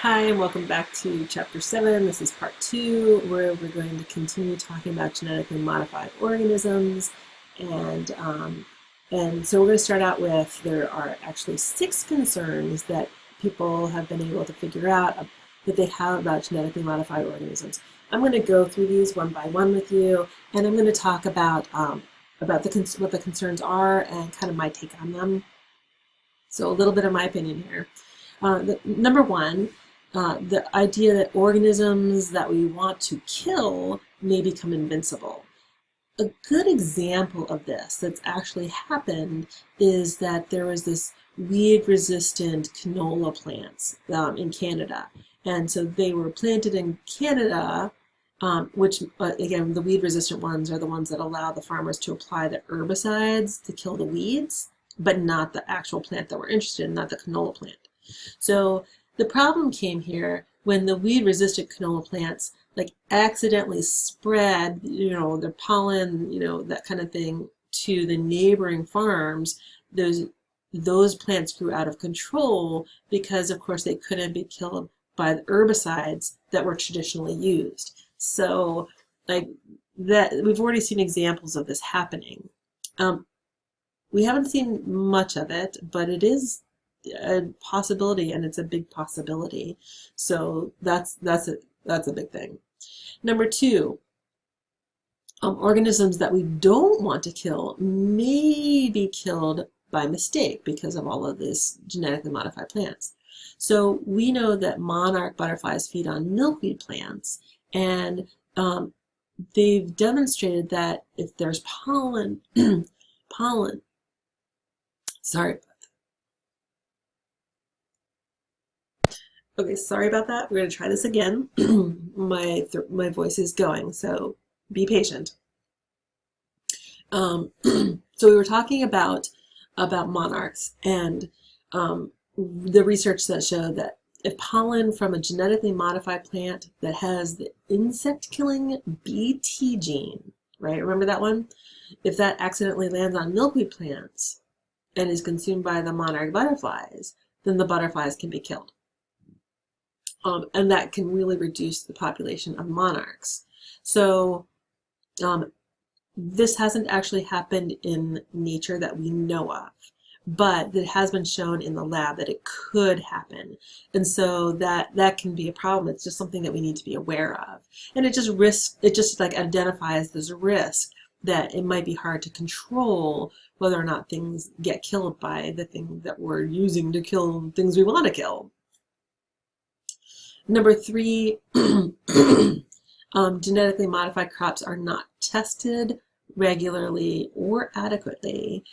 Hi, and welcome back to Chapter 7. This is Part 2, where we're going to continue talking about genetically modified organisms. And, um, and so we're going to start out with there are actually 6 concerns that people have been able to figure out that they have about genetically modified organisms. I'm going to go through these one by one with you, and I'm going to talk about what the concerns are and kind of my take on them. So a little bit of my opinion here. Number one, the idea that organisms that we want to kill may become invincible. A good example of this that's actually happened is that there was this weed-resistant canola plants in Canada. And so they were planted in Canada, which, again, the weed-resistant ones are the ones that allow the farmers to apply the herbicides to kill the weeds, but not the actual plant that we're interested in, not the canola plant. So the problem came here when the weed-resistant canola plants accidentally spread, their pollen, that kind of thing to the neighboring farms. Those plants grew out of control because, of course, they couldn't be killed by the herbicides that were traditionally used. So, we've already seen examples of this happening. We haven't seen much of it, but it is a possibility, and it's a big possibility. So that's a big thing. Number two, organisms that we don't want to kill may be killed by mistake because of all of this genetically modified plants. So we know that monarch butterflies feed on milkweed plants, and they've demonstrated that if there's pollen, sorry. Okay, sorry about that. We're going to try this again. My voice is going, so be patient. So we were talking about monarchs and the research that showed that if pollen from a genetically modified plant that has the insect-killing Bt gene, right? Remember that one? If that accidentally lands on milkweed plants and is consumed by the monarch butterflies, then the butterflies can be killed. And that can really reduce the population of monarchs. So this hasn't actually happened in nature that we know of, but it has been shown in the lab that it could happen. And so that can be a problem. It's just something that we need to be aware of. And it just identifies this risk that it might be hard to control whether or not things get killed by the thing that we're using to kill things we want to kill. Number three, genetically modified crops are not tested regularly or adequately.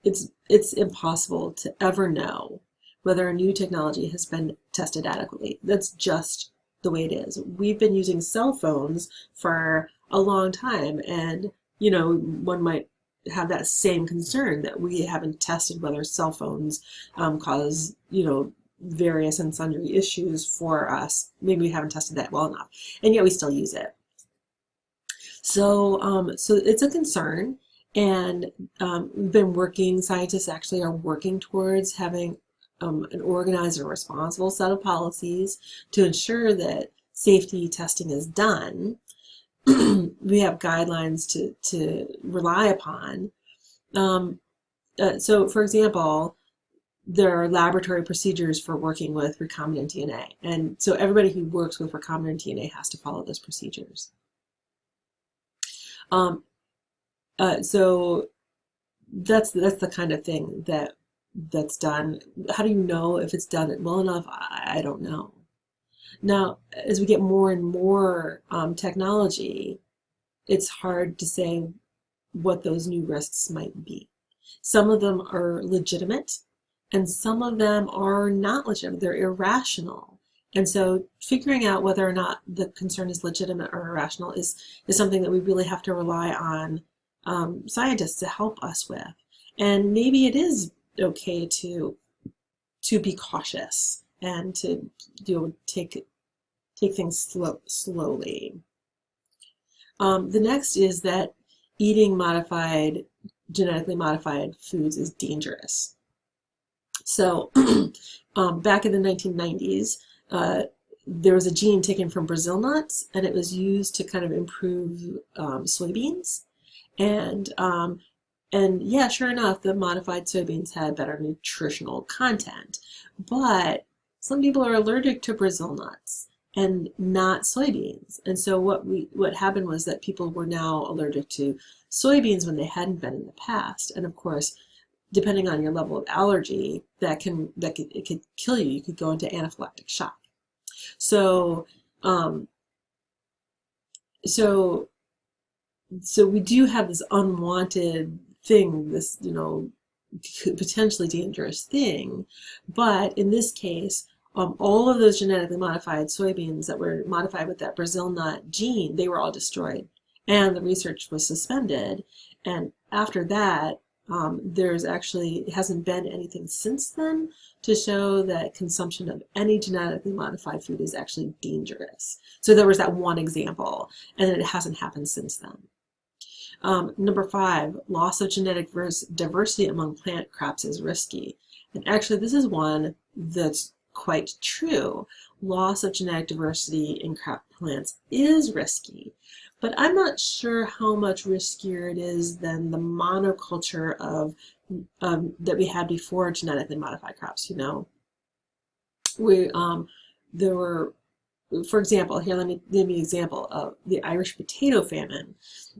It's impossible to ever know whether a new technology has been tested adequately. That's just the way it is. We've been using cell phones for a long time, and one might have that same concern that we haven't tested whether cell phones cause various and sundry issues for us. Maybe we haven't tested that well enough, and yet we still use it. So, so it's a concern, and scientists actually are working towards having an organized and responsible set of policies to ensure that safety testing is done. We have guidelines to rely upon. So, for example, there are laboratory procedures for working with recombinant DNA. And so everybody who works with recombinant DNA has to follow those procedures. So that's the kind of thing that's done. How do you know if it's done well enough? I don't know. Now, as we get more and more technology, it's hard to say what those new risks might be. Some of them are legitimate, and some of them are not legitimate. They're irrational. And so figuring out whether or not the concern is legitimate or irrational is something that we really have to rely on scientists to help us with. And maybe it is okay to be cautious and to take things slowly. The next is that eating genetically modified foods is dangerous. So back in the 1990s, there was a gene taken from Brazil nuts, and it was used to kind of improve soybeans. And and yeah, sure enough, the modified soybeans had better nutritional content. But some people are allergic to Brazil nuts and not soybeans. And so what happened was that people were now allergic to soybeans when they hadn't been in the past. And of course, depending on your level of allergy, it could kill you. You could go into anaphylactic shock. So um, so so we do have this unwanted thing, this, potentially dangerous thing. But in this case, all of those genetically modified soybeans that were modified with that Brazil nut gene, they were all destroyed. And the research was suspended. And after that, it hasn't been anything since then to show that consumption of any genetically modified food is actually dangerous. So there was that one example, and it hasn't happened since then. Number 5, loss of genetic diversity among plant crops is risky. And actually, this is one that's quite true. Loss of genetic diversity in crop plants is risky, but I'm not sure how much riskier it is than the monoculture that we had before genetically modified crops. There were, for example, here let me give you an example of the Irish potato famine.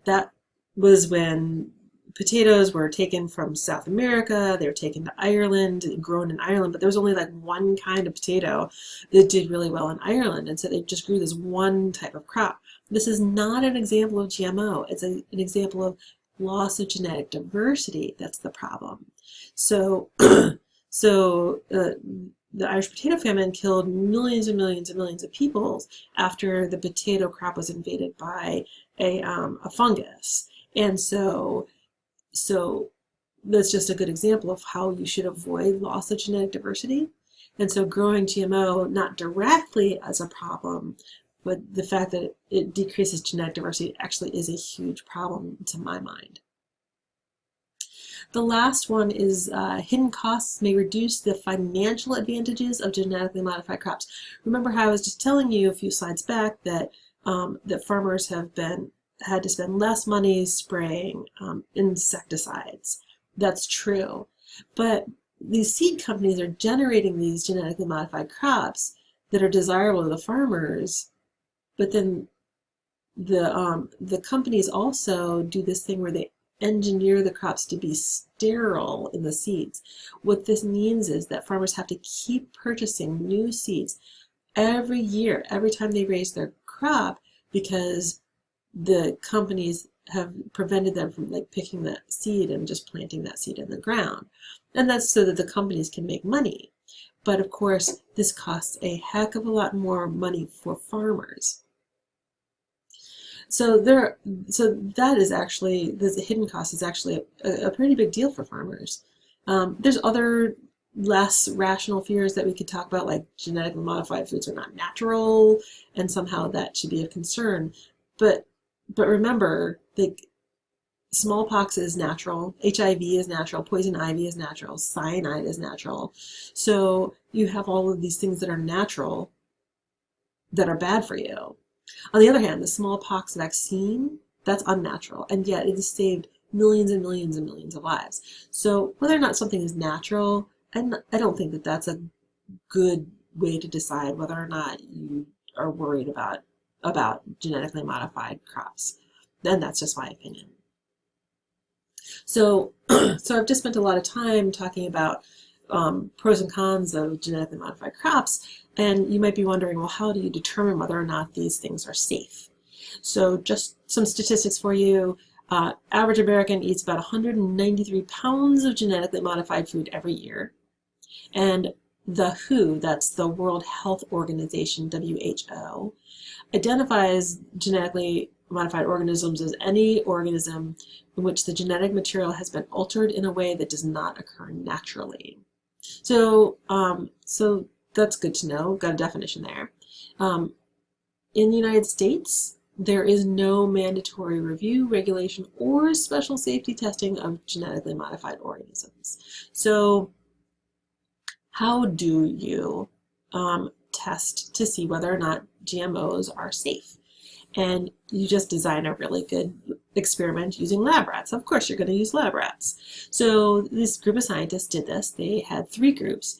That was when potatoes were taken from South America, they were taken to Ireland, grown in Ireland, but there was only like one kind of potato that did really well in Ireland, and so they just grew this one type of crop. This is not an example of GMO, it's an example of loss of genetic diversity. That's the problem. So, the Irish potato famine killed millions and millions and millions of people after the potato crop was invaded by a fungus. And so that's just a good example of how you should avoid loss of genetic diversity. And so growing GMO, not directly as a problem, but the fact that it decreases genetic diversity actually is a huge problem to my mind. The last one is hidden costs may reduce the financial advantages of genetically modified crops. Remember how I was just telling you a few slides back that that farmers have had to spend less money spraying insecticides. That's true. But these seed companies are generating these genetically modified crops that are desirable to the farmers, but then the companies also do this thing where they engineer the crops to be sterile in the seeds. What this means is that farmers have to keep purchasing new seeds every year, every time they raise their crop, because the companies have prevented them from picking that seed and just planting that seed in the ground. And that's so that the companies can make money. But of course, this costs a heck of a lot more money for farmers. So that is actually, the hidden cost is actually a pretty big deal for farmers. There's other less rational fears that we could talk about, like genetically modified foods are not natural, and somehow that should be a concern. But remember, smallpox is natural, HIV is natural, poison ivy is natural, cyanide is natural. So you have all of these things that are natural that are bad for you. On the other hand, the smallpox vaccine, that's unnatural, and yet it has saved millions and millions and millions of lives. So whether or not something is natural, I don't think that that's a good way to decide whether or not you are worried about genetically modified crops. Then that's just my opinion. So I've just spent a lot of time talking about pros and cons of genetically modified crops, and you might be wondering, well, how do you determine whether or not these things are safe? So just some statistics for you. Average American eats about 193 pounds of genetically modified food every year. And the WHO, that's the World Health Organization, WHO, identifies genetically modified organisms as any organism in which the genetic material has been altered in a way that does not occur naturally. So that's good to know. Got a definition there. In the United States, there is no mandatory review, regulation, or special safety testing of genetically modified organisms. So how do you test to see whether or not GMOs are safe? And you just design a really good experiment using lab rats. Of course, you're going to use lab rats. So this group of scientists did this. They had 3 groups.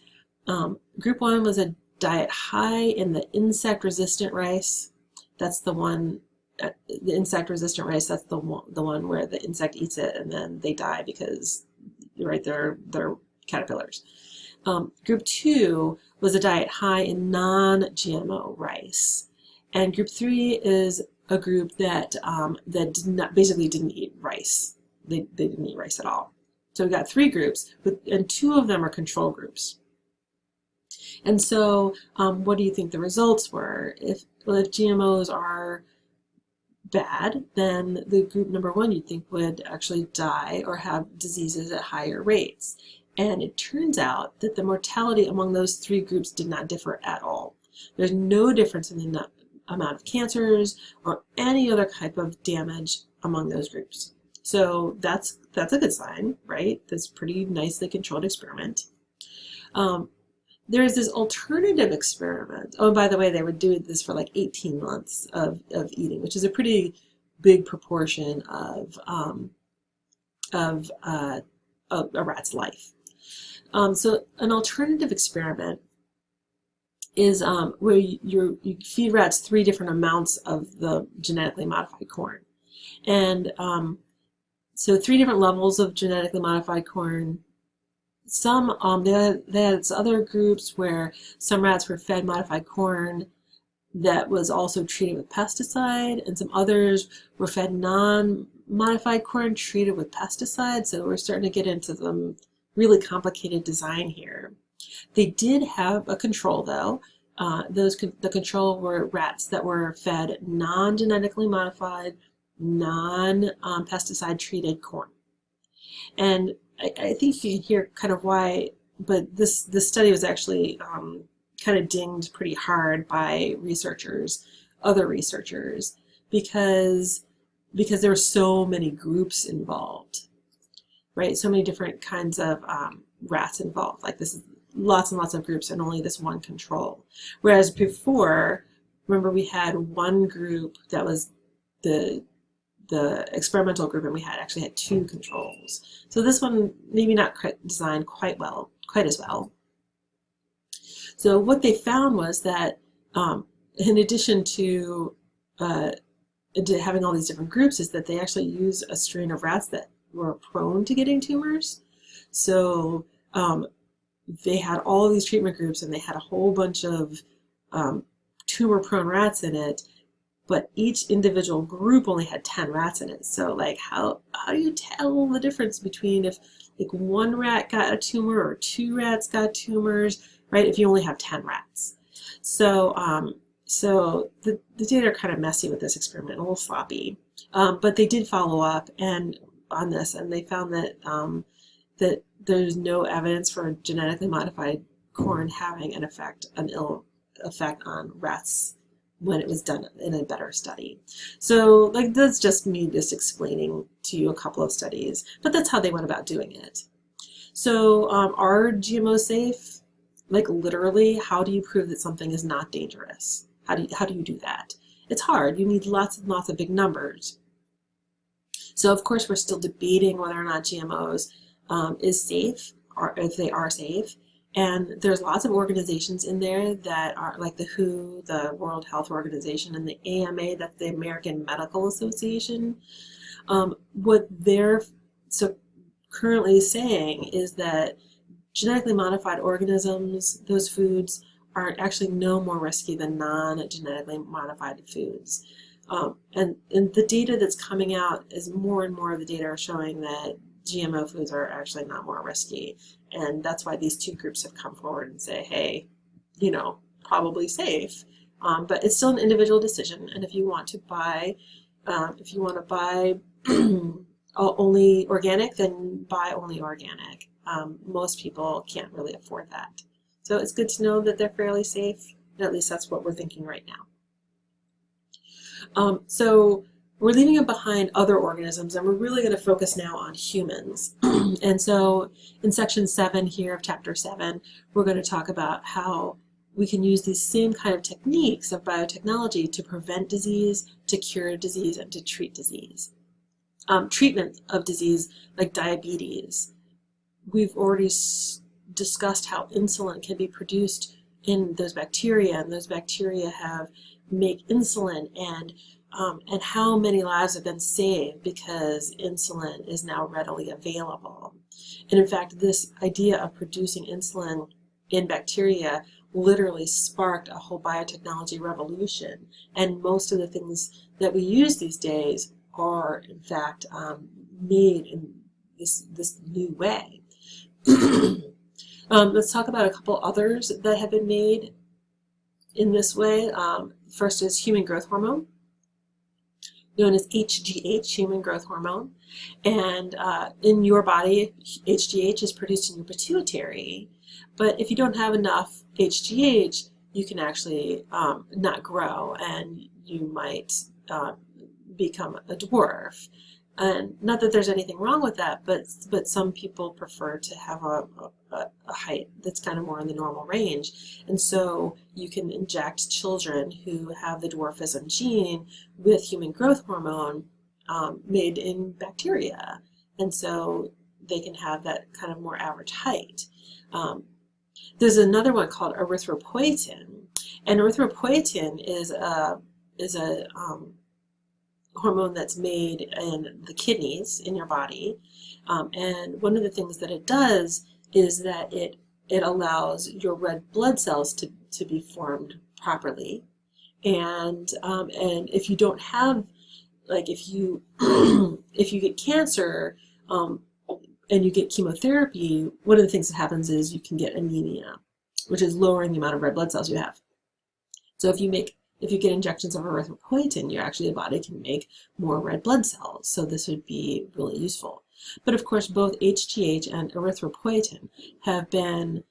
Group 1 was a diet high in the insect-resistant rice. That's the one, the insect-resistant rice, that's the one where the insect eats it and then they die because, right, they're caterpillars. Group 2 was a diet high in non-GMO rice. And group 3 is a group that basically didn't eat rice. They didn't eat rice at all. So we got 3 groups, and 2 of them are control groups. And so what do you think the results were? If GMOs are bad, then the group number 1 you'd think would actually die or have diseases at higher rates. And it turns out that the mortality among those 3 groups did not differ at all. There's no difference in the amount of cancers or any other type of damage among those groups. So that's a good sign, right? That's a pretty nicely controlled experiment. There's this alternative experiment. Oh, and by the way, they were doing this for like 18 months of eating, which is a pretty big proportion of a rat's life. So an alternative experiment is where you feed rats 3 different amounts of the genetically modified corn. And so 3 different levels of genetically modified corn. Some, they had other groups where some rats were fed modified corn that was also treated with pesticide, and some others were fed non-modified corn treated with pesticide. So we're starting to get into some really complicated design here. They did have a control though. The control were rats that were fed non-genetically modified, non-pesticide treated corn. And I think you can hear kind of why, but this study was actually kind of dinged pretty hard by other researchers, because there were so many groups involved, right? So many different kinds of rats involved. Like this is lots and lots of groups and only this one control. Whereas before, remember we had one group that was the experimental group, and we actually had 2 controls. So this one maybe not designed quite as well. So what they found was that in addition to having all these different groups, is that they actually used a strain of rats that were prone to getting tumors. So they had all of these treatment groups, and they had a whole bunch of tumor-prone rats in it, but each individual group only had 10 rats in it. So like how do you tell the difference between if like 1 rat got a tumor or 2 rats got tumors, right? If you only have 10 rats. So so the data are kind of messy with this experiment, a little sloppy. But they did follow up on this, and they found that that there's no evidence for genetically modified corn having an ill effect on rats when it was done in a better study. So like that's just me explaining to you a couple of studies, but that's how they went about doing it. So are GMOs safe? Like literally, how do you prove that something is not dangerous? How do you do that? It's hard. You need lots and lots of big numbers. So of course we're still debating whether or not GMOs is safe, or if they are safe. And there's lots of organizations in there that are like the WHO, the World Health Organization, and the AMA, that's the American Medical Association. What they're currently saying is that genetically modified organisms, those foods, are actually no more risky than non-genetically modified foods. And the data that's coming out is more and more of the data are showing that GMO foods are actually not more risky. And that's why these 2 groups have come forward and say, hey, you know, probably safe. But it's still an individual decision. And if you want to buy, only organic, then buy only organic. Most people can't really afford that. So it's good to know that they're fairly safe. At least that's what we're thinking right now. So we're leaving behind other organisms, and we're really going to focus now on humans. And so in section 7 here of chapter 7, we're going to talk about how we can use these same kind of techniques of biotechnology to prevent disease, to cure disease, and to treat disease. Treatment of disease like diabetes. We've already discussed how insulin can be produced in those bacteria, and those bacteria make insulin, and how many lives have been saved because insulin is now readily available. And in fact, this idea of producing insulin in bacteria literally sparked a whole biotechnology revolution. And most of the things that we use these days are, in fact, made in this new way. Let's talk about a couple others that have been made in this way. First is human growth hormone, known as HGH, human growth hormone. And in your body, HGH is produced in your pituitary. But if you don't have enough HGH, you can actually not grow, and you might become a dwarf. And not that there's anything wrong with that, but some people prefer to have a height that's kind of more in the normal range. And so you can inject children who have the dwarfism gene with human growth hormone made in bacteria. And so they can have that kind of more average height. There's another one called erythropoietin. And erythropoietin is a hormone that's made in the kidneys in your body, and one of the things that it does is that it allows your red blood cells to be formed properly, and if you don't have, like, if you if you get cancer and you get chemotherapy, one of the things that happens is you can get anemia, which is lowering the amount of red blood cells you have. So if you get injections of erythropoietin, the body can make more red blood cells. So this would be really useful. But of course, both HGH and erythropoietin have been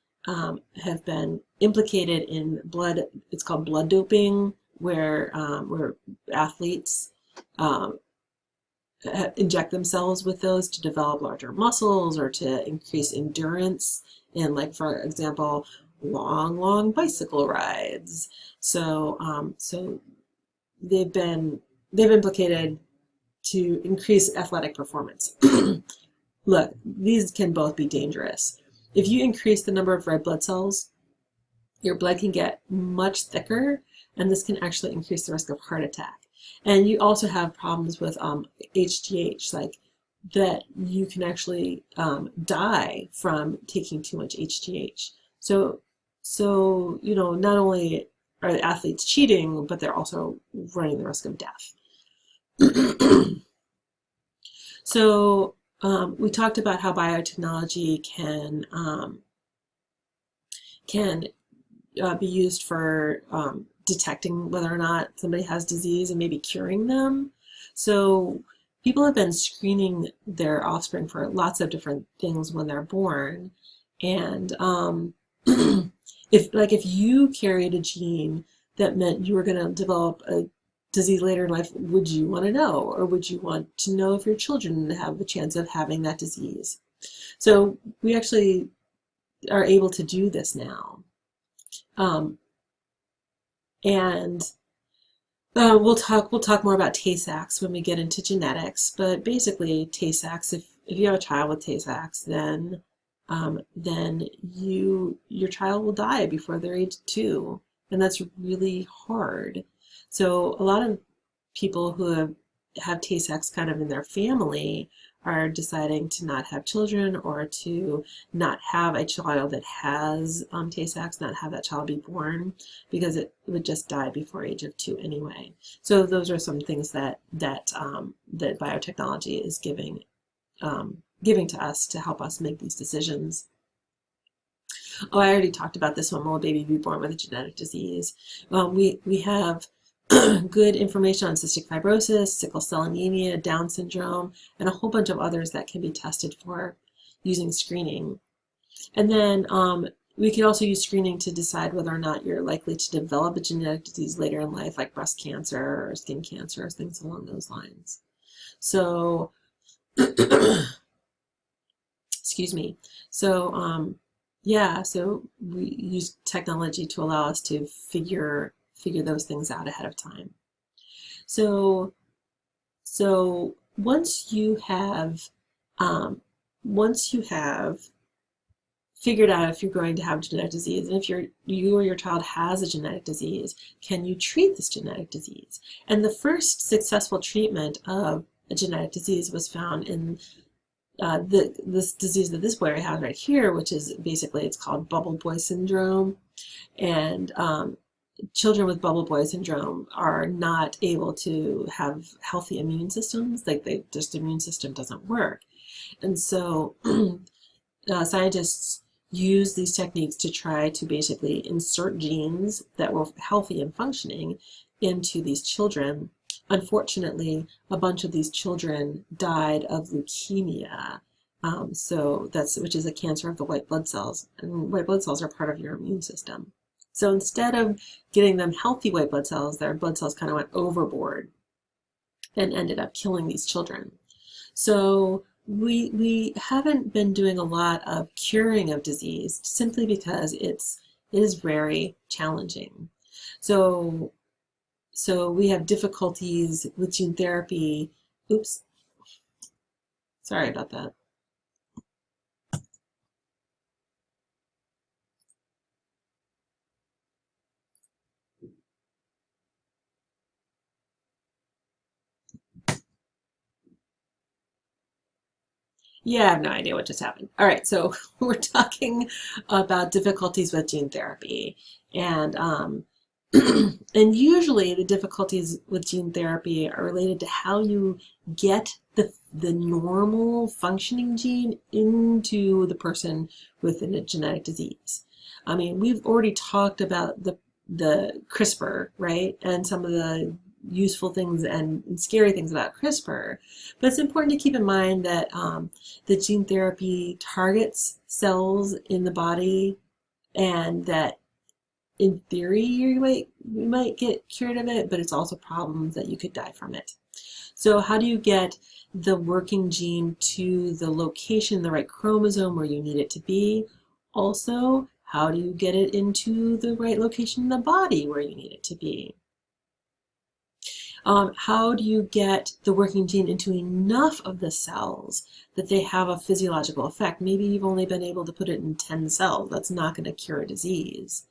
implicated in blood. It's called blood doping, where athletes inject themselves with those to develop larger muscles or to increase endurance in, like, for example, long bicycle rides. So they've been implicated to increase athletic performance. Look, these can both be dangerous. If you increase the number of red blood cells, your blood can get much thicker, and this can actually increase the risk of heart attack. And you also have problems with HGH, like that you can actually die from taking too much HGH. So not only are the athletes cheating, but they're also running the risk of death. So we talked about how biotechnology can be used for detecting whether or not somebody has disease and maybe curing them. So people have been screening their offspring for lots of different things when they're born. And if you carried a gene that meant you were going to develop a disease later in life, would you want to know? Or would you want to know if your children have a chance of having that disease? So we actually are able to do this now. We'll talk more about Tay-Sachs when we get into genetics, but basically Tay-Sachs, if you have a child with Tay-Sachs, then your child will die before they're age 2, and that's really hard. So a lot of people who have Tay-Sachs kind of in their family are deciding to not have children, or to not have a child that has Tay-Sachs, not have that child be born, because it would just die before age of 2 anyway. So those are some things that biotechnology is giving to us to help us make these decisions. Oh, I already talked about this one. Will a baby be born with a genetic disease? We have good information on cystic fibrosis, sickle cell anemia, Down syndrome, and a whole bunch of others that can be tested for using screening. And then we can also use screening to decide whether or not you're likely to develop a genetic disease later in life, like breast cancer or skin cancer or things along those lines. So, excuse me. So, yeah, so we use technology to allow us to figure those things out ahead of time. So, once you have figured out if you're going to have genetic disease, and if you or your child has a genetic disease, can you treat this genetic disease? And the first successful treatment of a genetic disease was found in this disease that this boy has right here, which is basically, it's called bubble boy syndrome. And children with bubble boy syndrome are not able to have healthy immune systems. Like just immune system doesn't work. And so scientists use these techniques to try to basically insert genes that were healthy and functioning into these children. Unfortunately, a bunch of these children died of leukemia, which is a cancer of the white blood cells, and white blood cells are part of your immune system. So instead of getting them healthy white blood cells, their blood cells kind of went overboard and ended up killing these children. So we haven't been doing a lot of curing of disease simply because it is very challenging. So we have difficulties with gene therapy. Oops, sorry about that. Yeah, I have no idea what just happened. All right, so we're talking about difficulties with gene therapy, and and usually the difficulties with gene therapy are related to how you get the normal functioning gene into the person with a genetic disease. I mean, we've already talked about the CRISPR, right, and some of the useful things and scary things about CRISPR, but it's important to keep in mind that the gene therapy targets cells in the body, and that in theory you might get cured of it, but it's also problems that you could die from it. So how do you get the working gene to the location, the right chromosome where you need it to be? Also, how do you get it into the right location in the body where you need it to be? How do you get the working gene into enough of the cells that they have a physiological effect? Maybe you've only been able to put it in 10 cells. That's not going to cure a disease.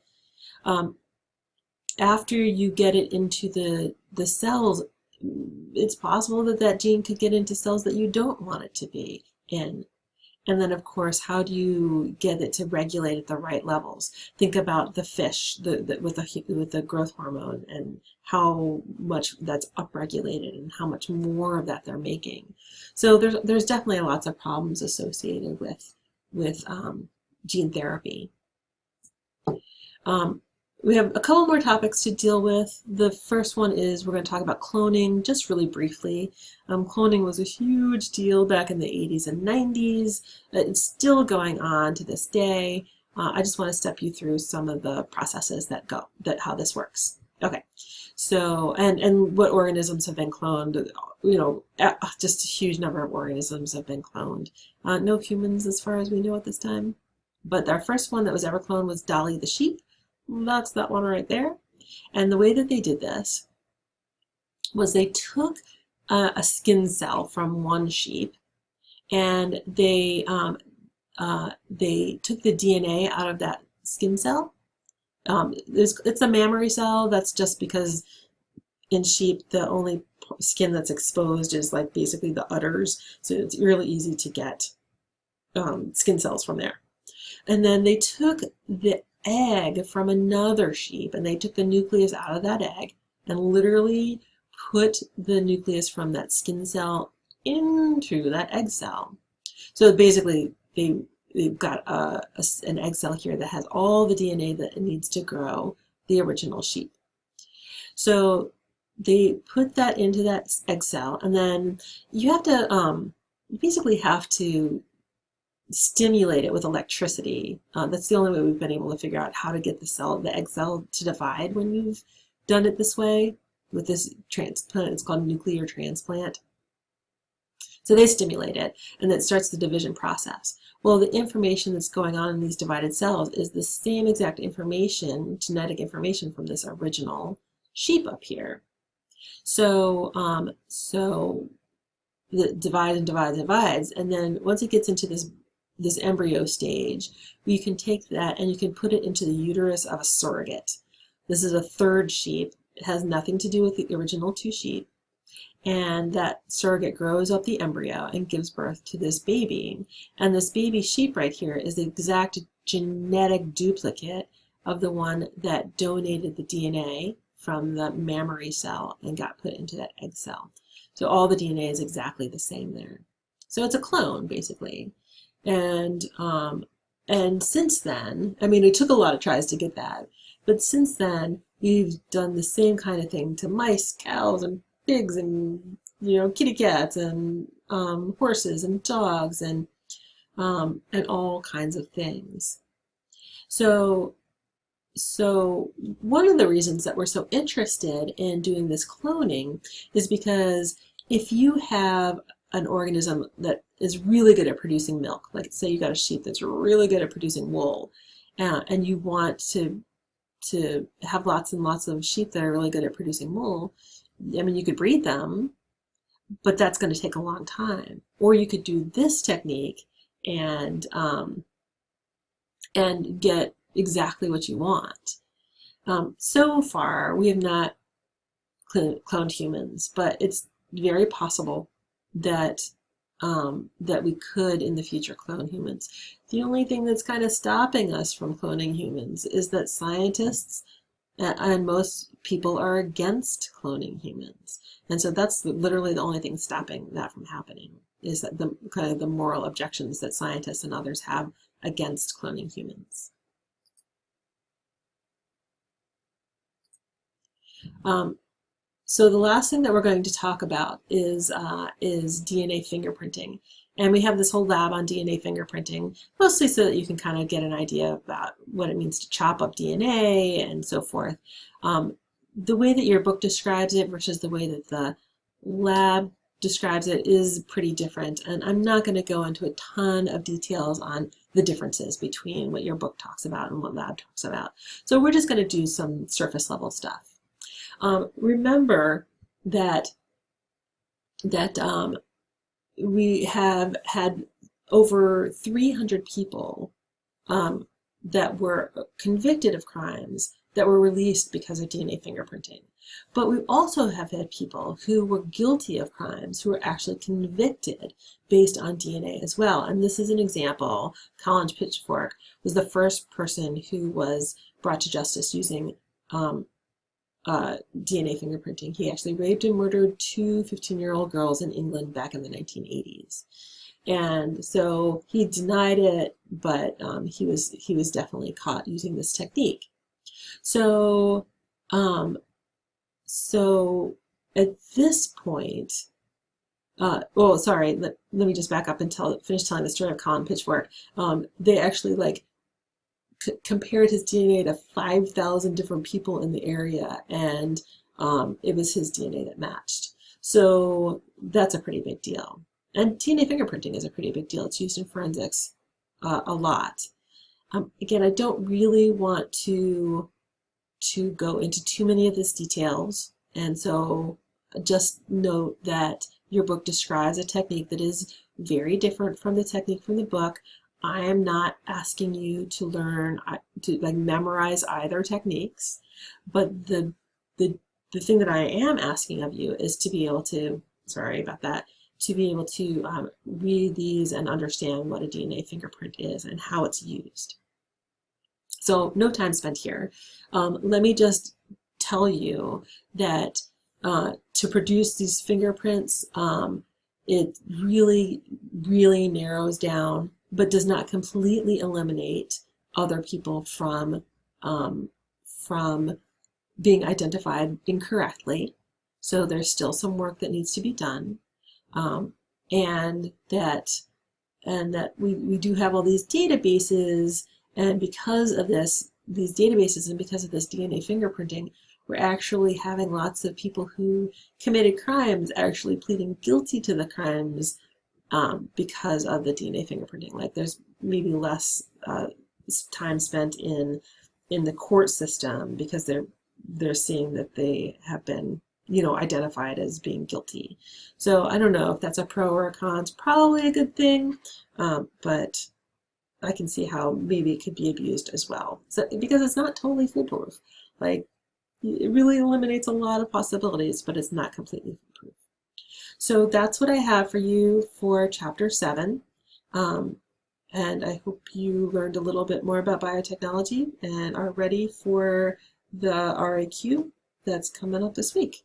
After you get it into the cells, it's possible that gene could get into cells that you don't want it to be in. And then, of course, how do you get it to regulate at the right levels? Think about the fish with the growth hormone, and how much that's upregulated and how much more of that they're making. So there's definitely lots of problems associated with gene therapy. We have a couple more topics to deal with. The first one is we're going to talk about cloning just really briefly. Cloning was a huge deal back in the 80s and 90s. It's still going on to this day. I just want to step you through some of the processes how this works. Okay, so and what organisms have been cloned. Just a huge number of organisms have been cloned. No humans as far as we know at this time. But our first one that was ever cloned was Dolly the sheep. That's that one right there. And the way that they did this was they took a skin cell from one sheep, and they took the DNA out of that skin cell. It's a mammary cell. That's just because in sheep the only skin that's exposed is like basically the udders, so it's really easy to get skin cells from there. And then they took the egg from another sheep, and they took the nucleus out of that egg and literally put the nucleus from that skin cell into that egg cell. So basically they've got an egg cell here that has all the DNA that it needs to grow the original sheep. So they put that into that egg cell, and then you have to you basically have to stimulate it with electricity. That's the only way we've been able to figure out how to get the egg cell to divide when you've done it this way with this transplant. It's called nuclear transplant. So they stimulate it, and that starts the division process. Well, the information that's going on in these divided cells is the same exact information, genetic information from this original sheep up here. So, so it divides and divides and divides, and then once it gets into this embryo stage, you can take that and you can put it into the uterus of a surrogate. This is a third sheep. It has nothing to do with the original two sheep. And that surrogate grows up the embryo and gives birth to this baby. And this baby sheep right here is the exact genetic duplicate of the one that donated the DNA from the mammary cell and got put into that egg cell. So all the DNA is exactly the same there. So it's a clone, basically. And since then, I mean, it took a lot of tries to get that, but since then, we've done the same kind of thing to mice, cows, and pigs, and kitty cats, and horses, and dogs, and all kinds of things. So one of the reasons that we're so interested in doing this cloning is because if you have an organism that is really good at producing milk, like say you got a sheep that's really good at producing wool, and you want to have lots and lots of sheep that are really good at producing wool, I mean, you could breed them, but that's going to take a long time. Or you could do this technique and get exactly what you want. So far, we have not cloned humans, but it's very possible that that we could in the future clone humans. The only thing that's kind of stopping us from cloning humans is that scientists and most people are against cloning humans. And so that's literally the only thing stopping that from happening, is that the kind of the moral objections that scientists and others have against cloning humans. So the last thing that we're going to talk about is DNA fingerprinting. And we have this whole lab on DNA fingerprinting, mostly so that you can kind of get an idea about what it means to chop up DNA and so forth. The way that your book describes it versus the way that the lab describes it is pretty different. And I'm not going to go into a ton of details on the differences between what your book talks about and what lab talks about. So we're just going to do some surface level stuff. Remember that we have had over 300 people that were convicted of crimes that were released because of DNA fingerprinting. But we also have had people who were guilty of crimes who were actually convicted based on DNA as well. And this is an example. Colin Pitchfork was the first person who was brought to justice using DNA fingerprinting. He actually raped and murdered two 15-year-old girls in England back in the 1980s. And so he denied it, but he was definitely caught using this technique. So at this point, well, sorry, let me just back up and finish telling the story of Colin Pitchfork. They actually compared his DNA to 5,000 different people in the area, and it was his DNA that matched. So that's a pretty big deal. And DNA fingerprinting is a pretty big deal. It's used in forensics a lot. Again, I don't really want to go into too many of these details, and so just note that your book describes a technique that is very different from the technique from the book. I am not asking you to learn to memorize either techniques, but the thing that I am asking of you is to be able to, sorry about that, to be able to read these and understand what a DNA fingerprint is and how it's used. So no time spent here. Let me just tell you that to produce these fingerprints, it really, really narrows down, but does not completely eliminate other people from being identified incorrectly. So there's still some work that needs to be done, and that and that we do have all these databases, and because of these databases and because of this DNA fingerprinting, we're actually having lots of people who committed crimes actually pleading guilty to the crimes because of the DNA fingerprinting. Like there's maybe less time spent in the court system because they're seeing that they have been, you know, identified as being guilty. So I don't know if that's a pro or a con. It's probably a good thing, but I can see how maybe it could be abused as well. So because it's not totally foolproof. Like it really eliminates a lot of possibilities, but it's not completely foolproof. So that's what I have for you for chapter 7. And I hope you learned a little bit more about biotechnology and are ready for the RAQ that's coming up this week.